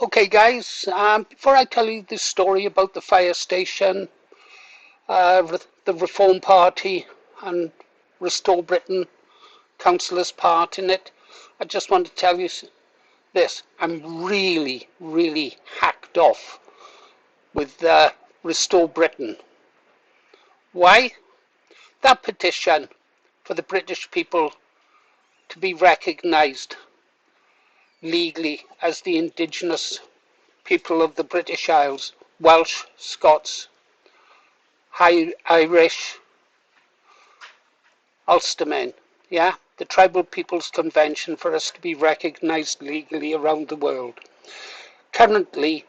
Okay, guys, before I tell you this story about the fire station, the Reform Party, and Restore Britain councillors' part in it, I just want to tell you this. I'm really, really hacked off with Restore Britain. Why? That petition for the British people to be recognised legally as the indigenous people of the British Isles, Welsh, Scots, Irish, Ulstermen, yeah, the Tribal People's Convention for us to be recognised legally around the world. Currently,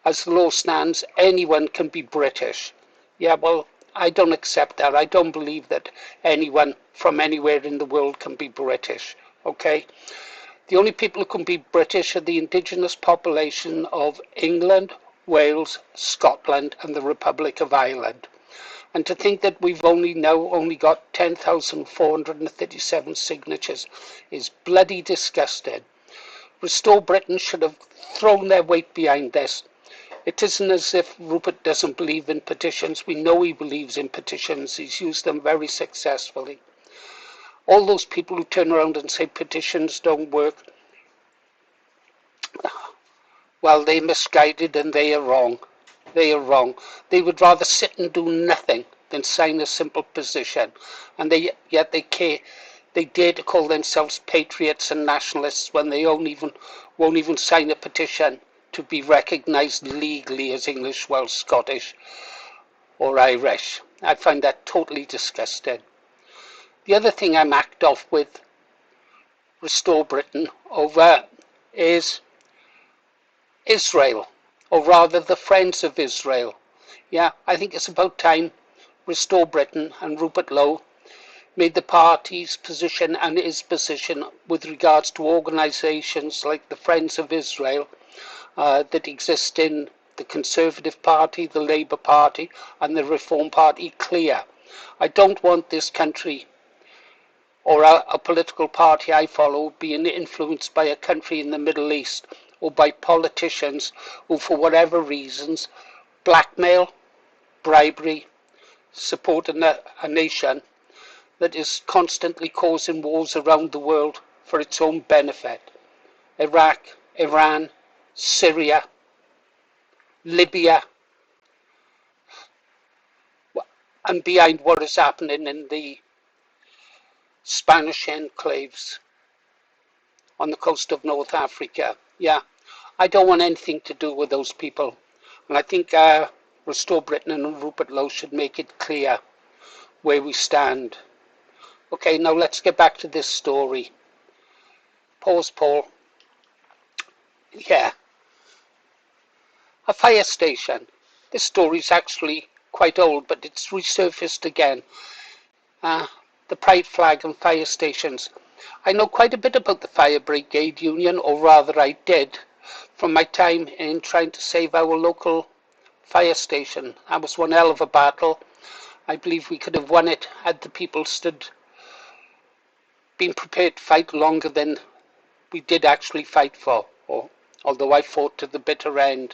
as the law stands, anyone can be British. Yeah, well, I don't accept that. I don't believe that anyone from anywhere in the world can be British, okay? The only people who can be British are the indigenous population of England, Wales, Scotland, and the Republic of Ireland. And to think that we've only got 10,437 signatures is bloody disgusting. Restore Britain should have thrown their weight behind this. It isn't as if Rupert doesn't believe in petitions. We know he believes in petitions. He's used them very successfully. All those people who turn around and say petitions don't work, well, they're misguided and they are wrong. They are wrong. They would rather sit and do nothing than sign a simple petition, and yet they dare to call themselves patriots and nationalists when they won't even sign a petition to be recognised legally as English, Welsh, Scottish, or Irish. I find that totally disgusting. The other thing I'm hacked off with Restore Britain over is Israel, or rather the Friends of Israel. Yeah, I think it's about time Restore Britain and Rupert Lowe made the party's position and his position with regards to organisations like the Friends of Israel that exist in the Conservative Party, the Labour Party, and the Reform Party clear. I don't want this country or a political party I follow being influenced by a country in the Middle East or by politicians who, for whatever reasons, blackmail, bribery, support a nation that is constantly causing wars around the world for its own benefit. Iraq, Iran, Syria, Libya, and behind what is happening in the Spanish enclaves on the coast of North Africa. Yeah, I don't want anything to do with those people. And I think Restore Britain and Rupert Lowe should make it clear where we stand. Okay, now let's get back to this story. Pause, Paul. Yeah. A fire station. This story is actually quite old, but it's resurfaced again. The pride flag and fire stations. I know quite a bit about the Fire Brigade Union, or rather I did, from my time in trying to save our local fire station. That was one hell of a battle. I believe we could have won it had the people been prepared to fight longer than we did actually fight for, although I fought to the bitter end.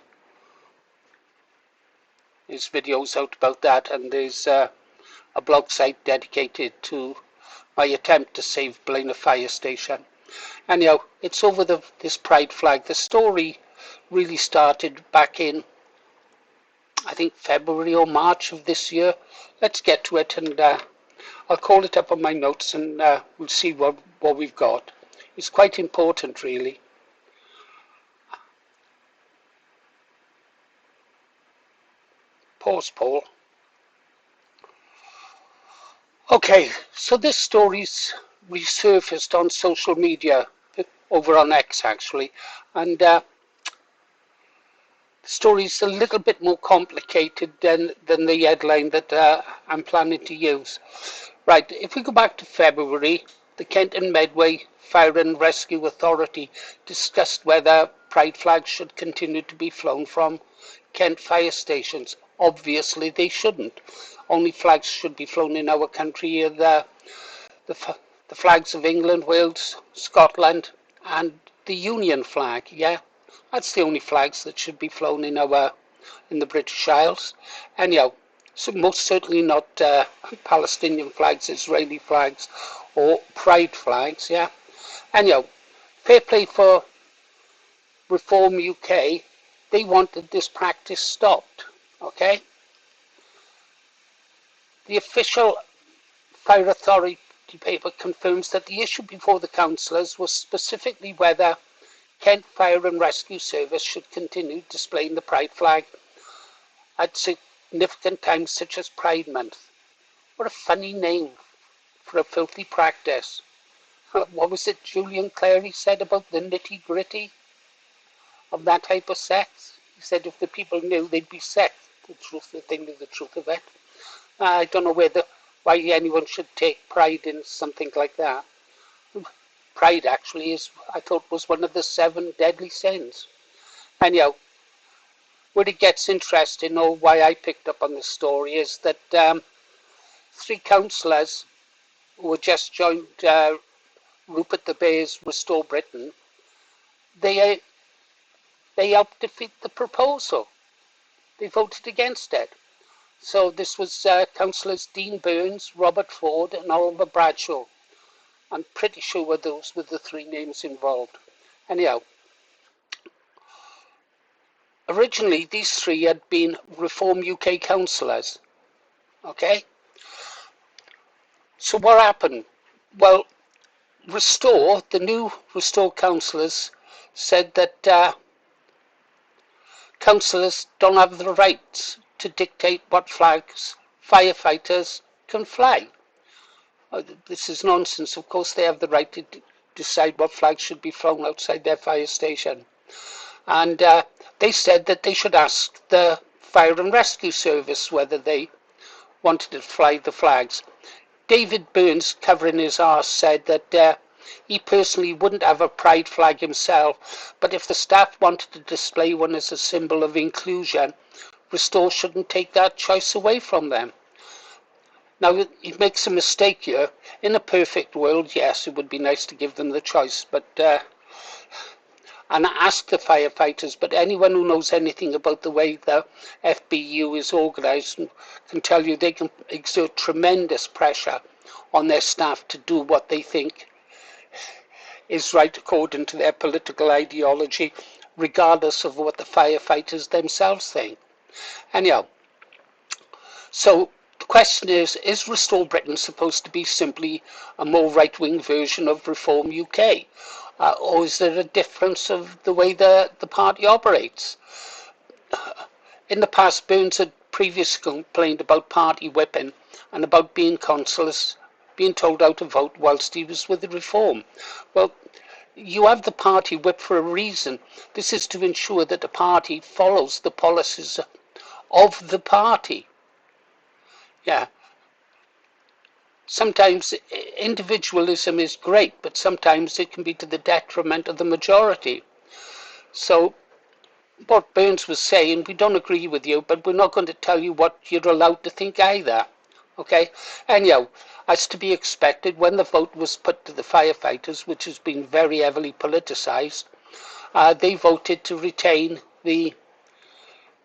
There's videos out about that, and there's a blog site dedicated to my attempt to save Blaina Fire Station. Anyhow, it's over this pride flag. The story really started back in, I think, February or March of this year. Let's get to it, and I'll call it up on my notes, and we'll see what we've got. It's quite important, really. Pause, Paul. Okay, so this story's resurfaced on social media, over on X actually, and the story's a little bit more complicated than the headline that I'm planning to use. Right, if we go back to February, the Kent and Medway Fire and Rescue Authority discussed whether pride flags should continue to be flown from Kent fire stations. Obviously they shouldn't. Only flags should be flown in our country are the flags of England, Wales, Scotland, and the Union flag, yeah? That's the only flags that should be flown in the British Isles. Anyhow, so most certainly not Palestinian flags, Israeli flags, or pride flags. Yeah. Anyhow, fair play for Reform UK. They wanted this practice stopped. Okay. The official Fire Authority paper confirms that the issue before the councillors was specifically whether Kent Fire and Rescue Service should continue displaying the Pride flag at significant times such as Pride Month. What a funny name for a filthy practice. What was it Julian Clary said about the nitty-gritty of that type of sex? He said if the people knew, they'd be sex. The thing is the truth of it. I don't know why anyone should take pride in something like that. Pride actually I thought, was one of the 7 deadly sins. Anyhow, where it gets interesting, or why I picked up on this story, is that 3 councillors who had just joined Rupert the Bear's Restore Britain, they helped defeat the proposal. They voted against it. So this was Councillors Dean Burns, Robert Ford and Oliver Bradshaw. I'm pretty sure those were the 3 names involved. Anyhow, originally these 3 had been Reform UK councillors. Okay? So what happened? Well, the new Restore councillors said that councillors don't have the rights to dictate what flags firefighters can fly. This is nonsense. Of course they have the right to decide what flags should be flown outside their fire station. And they said that they should ask the Fire and Rescue Service whether they wanted to fly the flags. David Burns, covering his arse, said that he personally wouldn't have a pride flag himself, but if the staff wanted to display one as a symbol of inclusion, Restore shouldn't take that choice away from them. Now, he makes a mistake here. In a perfect world, yes, it would be nice to give them the choice, but and ask the firefighters, but anyone who knows anything about the way the FBU is organised can tell you they can exert tremendous pressure on their staff to do what they think is right according to their political ideology, regardless of what the firefighters themselves think. Anyhow, so the question is Restore Britain supposed to be simply a more right-wing version of Reform UK? Or is there a difference of the way the party operates? In the past, Burns had previously complained about party whipping and about councillors being told how to vote whilst he was with the Reform. Well, you have the party whip for a reason. This is to ensure that the party follows the policies of the party. Yeah. Sometimes individualism is great, but sometimes it can be to the detriment of the majority. So what Burns was saying, we don't agree with you, but we're not going to tell you what you're allowed to think either. Okay? Anyhow, as to be expected, when the vote was put to the firefighters, which has been very heavily politicised, they voted to retain the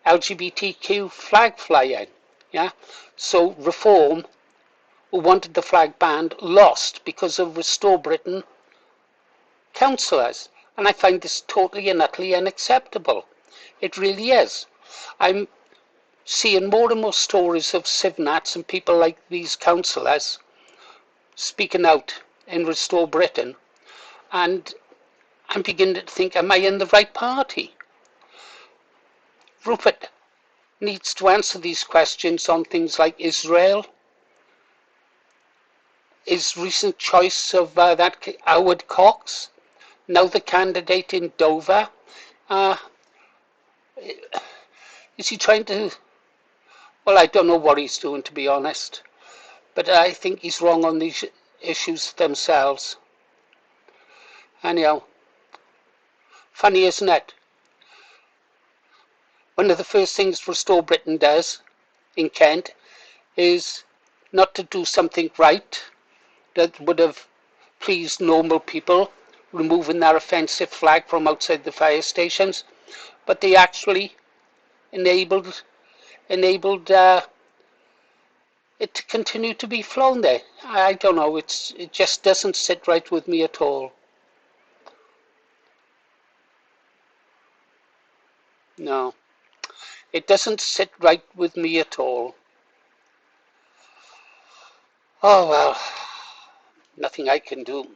LGBTQ flag flying. Yeah? So Reform, who wanted the flag banned, lost because of Restore Britain councillors. And I find this totally and utterly unacceptable. It really is. I'm seeing more and more stories of civnats and people like these councillors speaking out in Restore Britain, and I'm beginning to think, am I in the right party? Rupert needs to answer these questions on things like Israel, his recent choice of that Howard Cox, now the candidate in Dover. Is he trying to... Well, I don't know what he's doing, to be honest. But I think he's wrong on these issues themselves. Anyhow, funny, isn't it? One of the first things Restore Britain does in Kent is not to do something right that would have pleased normal people, removing that offensive flag from outside the fire stations, but they actually enabled it to continue to be flown there. I don't know. It just doesn't sit right with me at all. No, it doesn't sit right with me at all. Oh well, nothing I can do.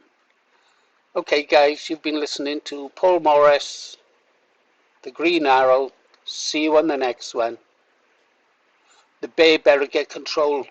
Okay, guys, you've been listening to Paul Morris, the Green Arrow. See you on the next one. The bear better get control.